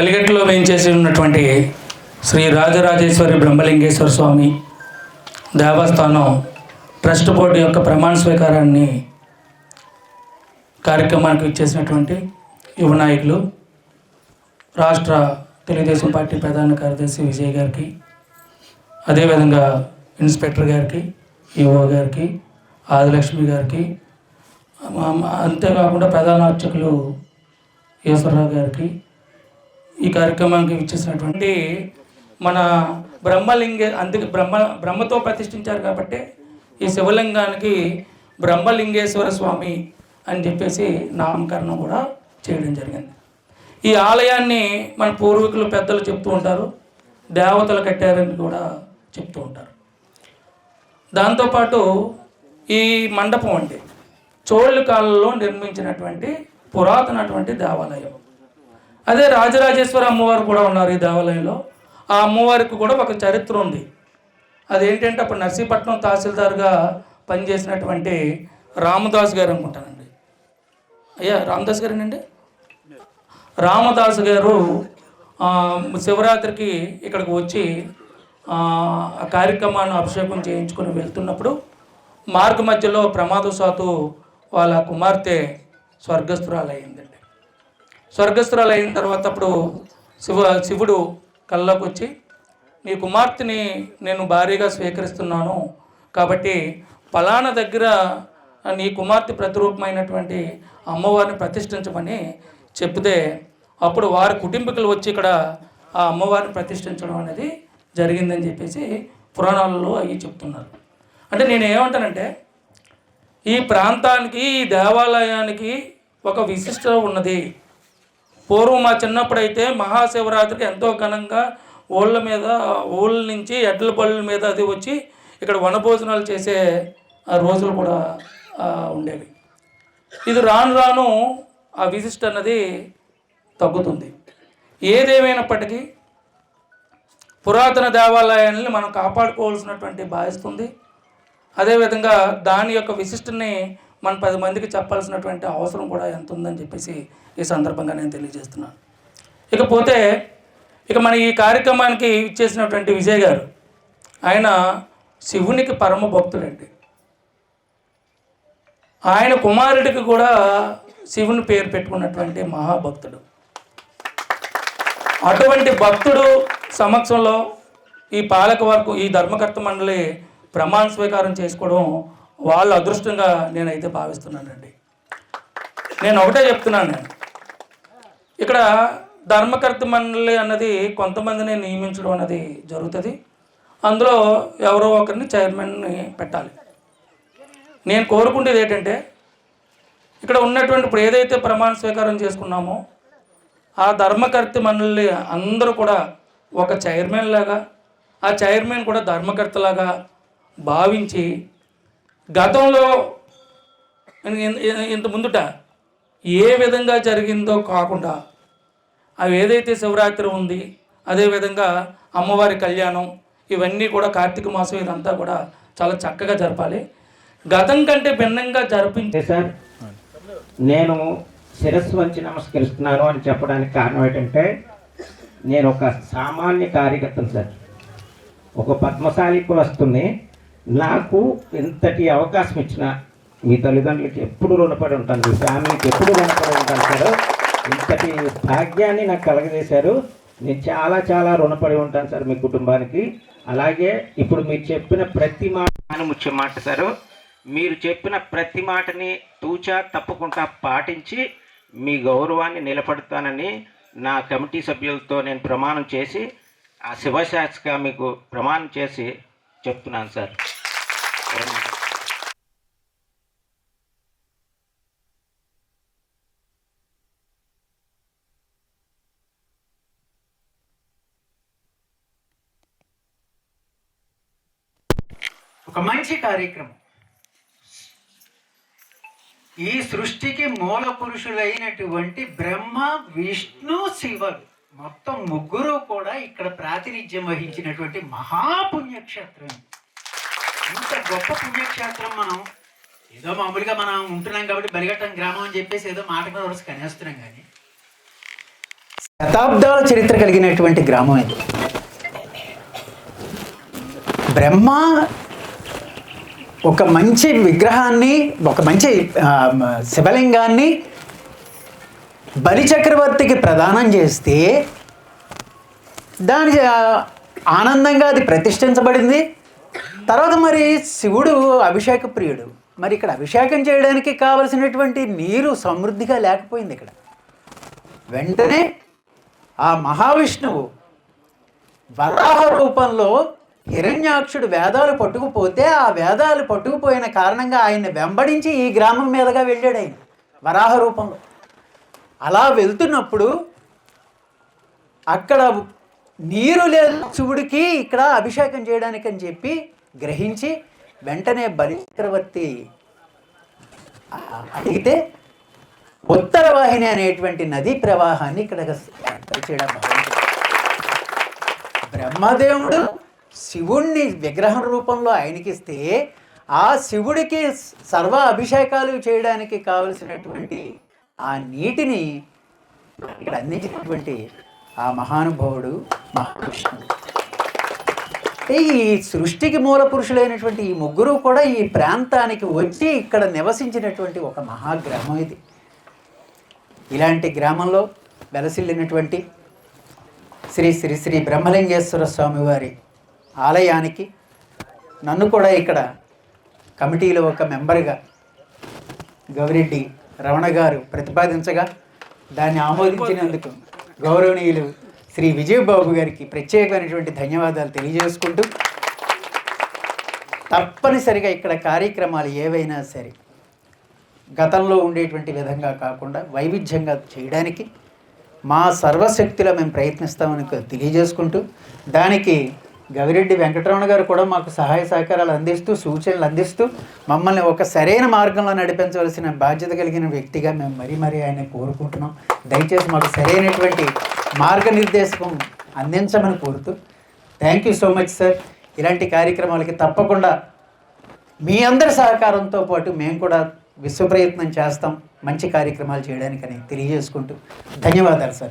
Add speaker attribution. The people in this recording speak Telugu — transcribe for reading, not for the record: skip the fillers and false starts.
Speaker 1: బలిగట్లో వేయించేసి ఉన్నటువంటి శ్రీ రాజరాజేశ్వరి బ్రహ్మలింగేశ్వర స్వామి దేవస్థానం ట్రస్ట్ బోర్డు యొక్క ప్రమాణ స్వీకారాన్ని కార్యక్రమానికి ఇచ్చేసినటువంటి యువ నాయకులు రాష్ట్ర తెలుగుదేశం పార్టీ ప్రధాన కార్యదర్శి విజయ్ గారికి, అదేవిధంగా ఇన్స్పెక్టర్ గారికి, ఈఓ గారికి, ఆదిలక్ష్మి గారికి, అంతేకాకుండా ప్రధాన అర్చకులు ఈశ్వరరావు గారికి, ఈ కార్యక్రమానికి ఇచ్చేసినటువంటి మన అందుకే బ్రహ్మతో ప్రతిష్ఠించారు కాబట్టి ఈ శివలింగానికి బ్రహ్మలింగేశ్వర స్వామి అని చెప్పేసి నామకరణం కూడా చేయడం జరిగింది. ఈ ఆలయాన్ని మన పూర్వీకులు పెద్దలు చెప్తూ ఉంటారు, దేవతలు కట్టారని కూడా చెప్తూ ఉంటారు. దాంతోపాటు ఈ మండపం అంటే చోళ కాలంలో నిర్మించినటువంటి పురాతనటువంటి దేవాలయం. అదే రాజరాజేశ్వరి అమ్మవారు కూడా ఉన్నారు ఈ దేవాలయంలో. ఆ అమ్మవారికి కూడా ఒక చరిత్ర ఉంది. అదేంటంటే అప్పుడు నర్సీపట్నం తహసీల్దార్గా పనిచేసినటువంటి రామదాస్ గారు అనుకుంటానండి. అయ్యా రామదాస్ గారేనండి. రామదాస్ గారు శివరాత్రికి ఇక్కడికి వచ్చి ఆ కార్యక్రమాన్ని అభిషేకం చేయించుకొని వెళ్తున్నప్పుడు మార్గ మధ్యలో ప్రమాదవశాత్తు వాళ్ళ కుమార్తె స్వర్గస్థురాలయ్యిందండి. స్వర్గస్థురాలైన తర్వాత అప్పుడు శివుడు కల్లోకి వచ్చి, నీ కుమార్తెని నేను భార్యగా స్వీకరిస్తున్నాను కాబట్టి పలానా దగ్గర నీ కుమార్తె ప్రతిరూపమైనటువంటి అమ్మవారిని ప్రతిష్ఠించమని చెప్తే అప్పుడు వారి కుటుంబీకులు వచ్చి ఇక్కడ ఆ అమ్మవారిని ప్రతిష్ఠించడం అనేది జరిగిందని చెప్పేసి పురాణాలలో అవి చెప్తున్నారు. అంటే నేను ఏమంటానంటే ఈ ప్రాంతానికి, ఈ దేవాలయానికి ఒక విశిష్టత ఉన్నది. పూర్వం మా చిన్నప్పుడైతే మహాశివరాత్రికి ఎంతో ఘనంగా ఊళ్ళ నుంచి ఎడ్ల బళ్ళ మీద అది వచ్చి ఇక్కడ వనభోజనాలు చేసే రోజులు కూడా ఉండేవి. ఇది రాను రాను ఆ విశిష్ట అన్నది తగ్గుతుంది. ఏదేమైనప్పటికీ పురాతన దేవాలయాన్ని మనం కాపాడుకోవాల్సినటువంటి బాధ్యత. అదేవిధంగా దాని యొక్క విశిష్టని మన 10 మందికి చెప్పాల్సినటువంటి అవసరం కూడా ఎంత ఉందని చెప్పేసి ఈ సందర్భంగా నేను తెలియజేస్తున్నాను. ఇకపోతే మన ఈ కార్యక్రమానికి ఇచ్చేసినటువంటి విజయ్ గారు, ఆయన శివునికి పరమ భక్తుడండి. ఆయన కుమారుడికి కూడా శివుని పేరు పెట్టుకున్నటువంటి మహాభక్తుడు. అటువంటి భక్తుడు సమక్షంలో ఈ పాలకవర్గం, ఈ ధర్మకర్త మండలి ప్రమాణ స్వీకారం చేసుకోవడం వాళ్ళ అదృష్టంగా నేనైతే భావిస్తున్నానండి. నేను ఒకటే చెప్తున్నాను, ఇక్కడ ధర్మకర్త మండలి అన్నది కొంతమందిని నియమించడం అనేది జరుగుతుంది. అందులో ఎవరో ఒకరిని చైర్మన్ని పెట్టాలి. నేను కోరుకుంటేది ఏంటంటే ఇక్కడ ఉన్నటువంటి ఇప్పుడు ఏదైతే ప్రమాణ స్వీకారం చేసుకున్నామో ఆ ధర్మకర్త మండలి అందరూ కూడా ఒక చైర్మన్ లాగా, ఆ చైర్మన్ కూడా ధర్మకర్తలాగా భావించి గతంలో ఇంత ముందుట ఏ విధంగా జరిగిందో కాకుండా అవి ఏదైతే శివరాత్రి ఉంది, అదేవిధంగా అమ్మవారి కళ్యాణం, ఇవన్నీ కూడా కార్తీక మాసం ఇదంతా కూడా చాలా చక్కగా జరపాలి. గతం కంటే భిన్నంగా జరిపించే
Speaker 2: సార్ నేను శిరస్సు వంచి నమస్కరిస్తున్నాను అని చెప్పడానికి కారణం ఏంటంటే నేను ఒక సామాన్య కార్యకర్తను సార్. ఒక పద్మశాలి కులస్తుని. నాకు ఇంతటి అవకాశం ఇచ్చిన మీ తల్లిదండ్రులకి ఎప్పుడు రుణపడి ఉంటాను, మీ ఫ్యామిలీకి ఎప్పుడు రుణపడి ఉంటాను సార్. ఇంతటి భాగ్యాన్ని నాకు కలగజేశారు. నేను చాలా చాలా రుణపడి ఉంటాను సార్ మీ కుటుంబానికి. అలాగే ఇప్పుడు మీరు చెప్పిన ప్రతి మాట ముఖ్య మాట సార్. మీరు చెప్పిన ప్రతి మాటని తూచా తప్పకుండా పాటించి మీ గౌరవాన్ని నిలబెడతానని నా కమిటీ సభ్యులతో నేను ప్రమాణం చేసి ఆ శివశాస్త్రిగా మీకు ప్రమాణం చేసి చెప్తున్నాను సార్.
Speaker 3: ఒక మంచి కార్యక్రమం. ఈ సృష్టికి మూల పురుషులైనటువంటి బ్రహ్మ, విష్ణు, శివుడు మొత్తం ముగ్గురు కూడా ఇక్కడ ప్రాతినిధ్యం వహించినటువంటి మహాపుణ్యక్షేత్రం. ఇంత గొప్ప పుణ్యక్షేత్రం మనం ఏదో మామూలుగా మనం ఉంటున్నాం కాబట్టి బలిఘట్టం గ్రామం అని చెప్పేసి ఏదో మాట మీద వరుస కనేస్తున్నాం కానీ శతాబ్దాల చరిత్ర కలిగినటువంటి గ్రామం ఇది. బ్రహ్మ ఒక మంచి విగ్రహాన్ని, ఒక మంచి శివలింగాన్ని బలిచక్రవర్తికి ప్రదానం చేస్తే దాని ఆనందంగా అది ప్రతిష్ఠించబడింది. తర్వాత మరి శివుడు అభిషేక ప్రియుడు. మరి ఇక్కడ అభిషేకం చేయడానికి కావలసినటువంటి నీరు సమృద్ధిగా లేకపోయింది ఇక్కడ. వెంటనే ఆ మహావిష్ణువు వరాహ రూపంలో హిరణ్యాక్షుడు వేదాలు పట్టుకుపోతే ఆ వేదాలు పట్టుకుపోయిన కారణంగా ఆయన్ని వెంబడించి ఈ గ్రామం మీదుగా వెళ్ళాడు ఆయన వరాహ రూపంలో. అలా వెళ్తున్నప్పుడు అక్కడ నీరు లేదు శివుడికి ఇక్కడ అభిషేకం చేయడానికి అని చెప్పి గ్రహించి వెంటనే బలిచక్రవర్తి అడిగితే ఉత్తర వాహిని అనేటువంటి నదీ ప్రవాహాన్ని ఇక్కడ చేయడం. బ్రహ్మదేవుడు శివుణ్ణి విగ్రహం రూపంలో ఆయనకిస్తే ఆ శివుడికి సర్వ అభిషేకాలు చేయడానికి కావలసినటువంటి ఆ నీటిని ఇక్కడ అందించినటువంటి ఆ మహానుభావుడు మహావిష్ణువు. ఈ సృష్టికి మూల పురుషులైనటువంటి ఈ ముగ్గురు కూడా ఈ ప్రాంతానికి వచ్చి ఇక్కడ నివసించినటువంటి ఒక మహాగ్రామం ఇది. ఇలాంటి గ్రామంలో వెలసిల్లినటువంటి శ్రీ శ్రీ శ్రీ బ్రహ్మలింగేశ్వర స్వామి వారి ఆలయానికి నన్ను కూడా ఇక్కడ కమిటీలో ఒక మెంబర్గా గౌరెడ్డి రమణ గారు ప్రతిపాదించగా దాన్ని ఆమోదించినందుకు గౌరవనీయులు శ్రీ విజయబాబు గారికి ప్రత్యేకమైనటువంటి ధన్యవాదాలు తెలియజేసుకుంటూ, తప్పనిసరిగా ఇక్కడ కార్యక్రమాలు ఏవైనా సరే గతంలో ఉండేటువంటి విధంగా కాకుండా వైవిధ్యంగా చేయడానికి మా సర్వశక్తిలో మేము ప్రయత్నిస్తామని తెలియజేసుకుంటూ, దానికి గవిరెడ్డి వెంకటరమణ గారు కూడా మాకు సహాయ సహకారాలు అందిస్తూ సూచనలు అందిస్తూ మమ్మల్ని ఒక సరైన మార్గంలో నడిపించవలసిన బాధ్యత కలిగిన వ్యక్తిగా మేము మరీ ఆయన కోరుకుంటున్నాం. దయచేసి మాకు సరైనటువంటి మార్గనిర్దేశకం అందించమని కోరుతూ, thank you so much sir. ఇలాంటి కార్యక్రమాలకి తప్పకుండా మీ అందరి సహకారంతో పాటు మేము కూడా విశ్వ ప్రయత్నం చేస్తాం మంచి కార్యక్రమాలు చేయడానికని తెలియజేసుకుంటూ ధన్యవాదాలు సార్.